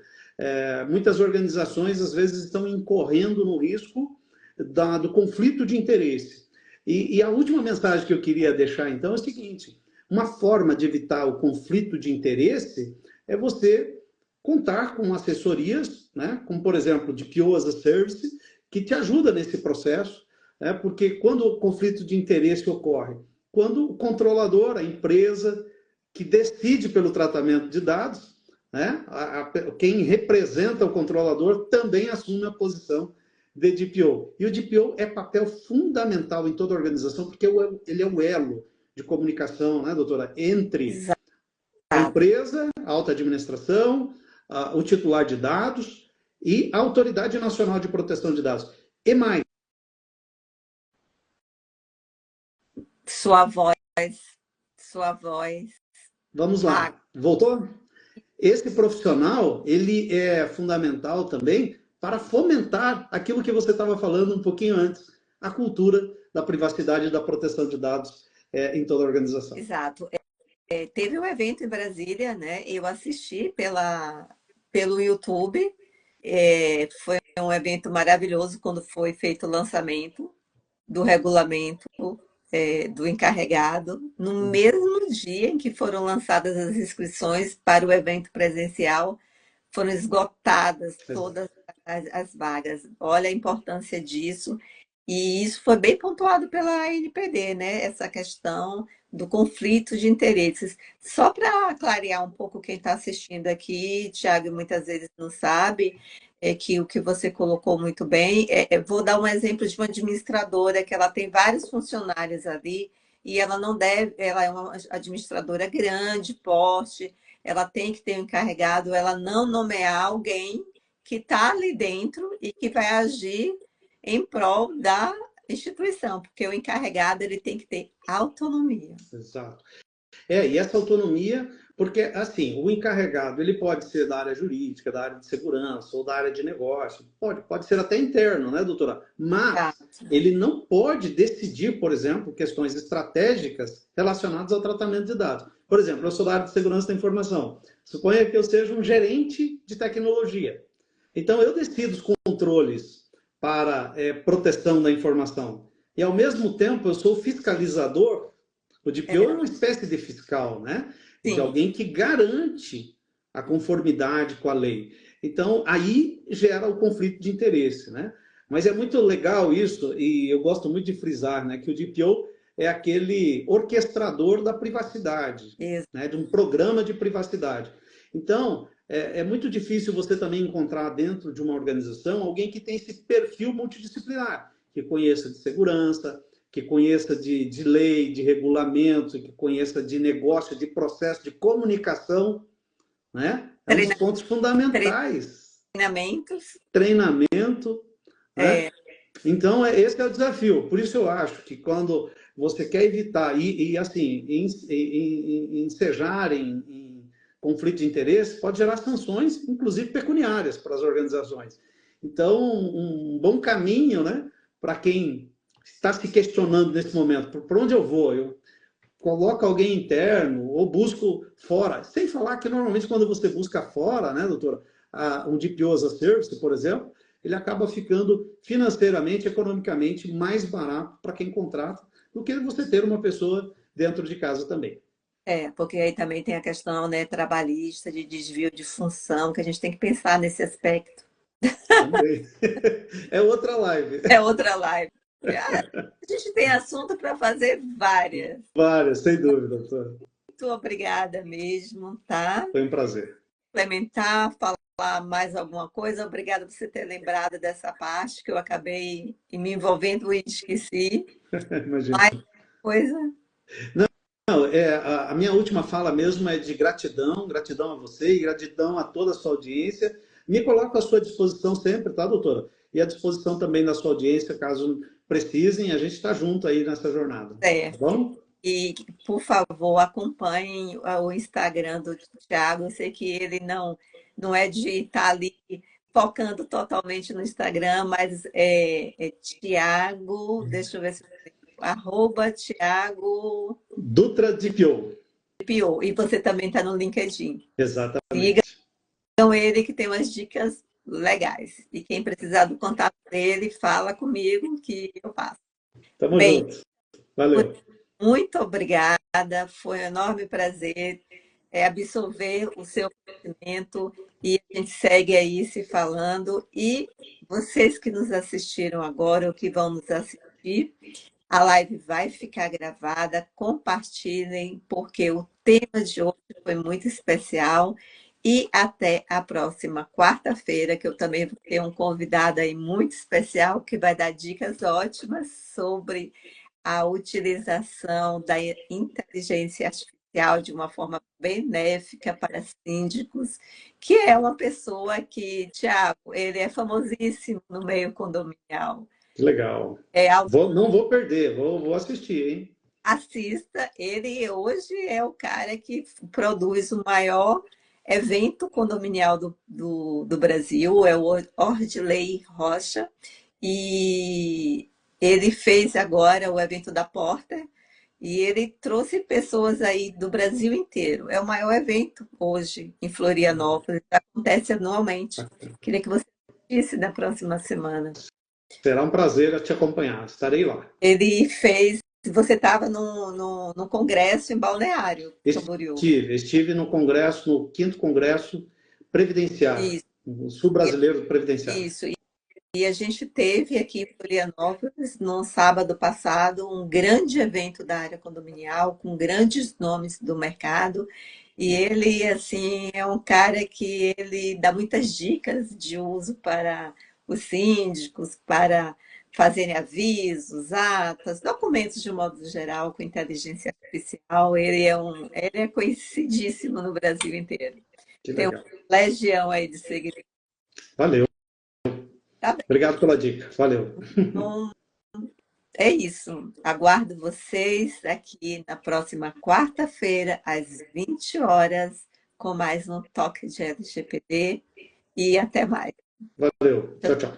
Muitas organizações, às vezes, estão incorrendo no risco do conflito de interesse. E a última mensagem que eu queria deixar, então, é o seguinte: uma forma de evitar o conflito de interesse é você contar com assessorias, né, como, por exemplo, de PO as a Service, que te ajuda nesse processo, né, porque quando o conflito de interesse ocorre? Quando o controlador, a empresa que decide pelo tratamento de dados, né, quem representa o controlador também assume a posição de DPO. E o DPO é papel fundamental em toda a organização, porque ele é o elo de comunicação, né, doutora, entre Exato. a empresa, a alta administração, o titular de dados e a Autoridade Nacional de Proteção de Dados. E mais. Sua voz, sua voz. Vamos lá. Voltou? Esse profissional, ele é fundamental também para fomentar aquilo que você estava falando um pouquinho antes, a cultura da privacidade e da proteção de dados em toda a organização. Exato. Teve um evento em Brasília, né? Eu assisti pelo YouTube. Foi um evento maravilhoso quando foi feito o lançamento do regulamento do encarregado. No mesmo dia em que foram lançadas as inscrições para o evento presencial, foram esgotadas todas as vagas. Olha a importância disso. E isso foi bem pontuado pela ANPD, né? Essa questão do conflito de interesses. Só para clarear um pouco quem está assistindo aqui, Thiago, muitas vezes não sabe, é que o que você colocou muito bem, vou dar um exemplo de uma administradora que ela tem vários funcionários ali e ela não deve, ela é uma administradora grande, porte, ela tem que ter um encarregado, ela não nomear alguém que está ali dentro e que vai agir em prol da instituição, porque o encarregado ele tem que ter autonomia. Exato. E essa autonomia, porque assim, o encarregado ele pode ser da área jurídica, da área de segurança ou da área de negócio, pode ser até interno, né, doutora? Mas ele não pode decidir, por exemplo, questões estratégicas relacionadas ao tratamento de dados. Por exemplo, eu sou da área de segurança da informação. Suponha que eu seja um gerente de tecnologia. Então, eu decido os controles para proteção da informação. E, ao mesmo tempo, eu sou fiscalizador. O DPO é uma espécie de fiscal, né? Sim. De alguém que garante a conformidade com a lei. Então, aí gera o conflito de interesse, né? Mas é muito legal isso, e eu gosto muito de frisar, né, que o DPO é aquele orquestrador da privacidade, né, de um programa de privacidade. Então, é muito difícil você também encontrar dentro de uma organização alguém que tem esse perfil multidisciplinar, que conheça de segurança, que conheça de lei, de regulamento, que conheça de negócio, de processo, de comunicação, né? É um dos pontos fundamentais. Treinamentos. Treinamento, né? É, Então, esse é o desafio. Por isso eu acho que quando você quer evitar, assim, ensejar em conflito de interesse, pode gerar sanções, inclusive pecuniárias, para as organizações. Então, um bom caminho, né, para quem está se questionando nesse momento, por onde eu vou? Eu coloco alguém interno ou busco fora. Sem falar que normalmente quando você busca fora, né, doutora, um DPO as a Service, por exemplo, ele acaba ficando financeiramente, economicamente mais barato para quem contrata do que você ter uma pessoa dentro de casa também. porque aí também tem a questão, né, trabalhista, de desvio de função, que a gente tem que pensar nesse aspecto. Também. É outra live. É outra live. Ah, a gente tem assunto para fazer várias. Várias, sem dúvida, doutora. Muito obrigada mesmo, tá? Foi um prazer. Complementar, falar mais alguma coisa. Obrigada por você ter lembrado dessa parte que eu acabei me envolvendo e esqueci. Imagina. Mais coisa? Não, a minha última fala mesmo é de gratidão, gratidão a você e gratidão a toda a sua audiência. Me coloco à sua disposição sempre, tá, doutora? E à disposição também da sua audiência, caso precisem, a gente está junto aí nessa jornada. Tá Certo. bom? E, por favor, acompanhem o Instagram do Thiago. Eu sei que ele não é de estar ali focando totalmente no Instagram, mas é Thiago, deixa eu ver se @Thiago Dutra DPO. Pio. E você também está no LinkedIn. Sigam Exatamente. ele que tem umas dicas legais. E quem precisar do contato dele, fala comigo que eu passo. Tamo Bem, junto. Valeu. muito obrigada. Foi um enorme prazer absorver o seu conhecimento e a gente segue aí se falando. E vocês que nos assistiram agora ou que vão nos assistir, a live vai ficar gravada, compartilhem, porque o tema de hoje foi muito especial. E até a próxima quarta-feira, que eu também vou ter um convidado aí muito especial, que vai dar dicas ótimas sobre a utilização da inteligência artificial de uma forma benéfica para síndicos, que é uma pessoa que, Tiago, ele é famosíssimo no meio condominial. Que legal. É algo. Não vou perder, vou assistir, hein? Assista, ele hoje é o cara que produz o maior evento condominial do Brasil, é o Ordilei Rocha, e ele fez agora o evento da Porter, e ele trouxe pessoas aí do Brasil inteiro. É o maior evento hoje em Florianópolis, acontece anualmente. Queria que você disse na próxima semana. Será um prazer te acompanhar, estarei lá. Ele fez. Você estava no congresso em Balneário Camboriú. Estive no congresso, no 5º Congresso Previdenciário, Isso. o Sul Brasileiro Previdenciário. Isso. E a gente teve aqui em Florianópolis, no sábado passado, um grande evento da área condominial, com grandes nomes do mercado. E ele, assim, é um cara que ele dá muitas dicas de uso para os síndicos, para fazerem avisos, atas, documentos de um modo geral, com inteligência artificial. Ele é conhecidíssimo no Brasil inteiro. Que Tem legal. uma legião aí de seguidores. Valeu. Tá bem. Obrigado pela dica. Valeu. Então, é isso. Aguardo vocês aqui na próxima quarta-feira, às 20 horas, com mais um toque de LGPD. E até mais. Valeu. Tchau, tchau.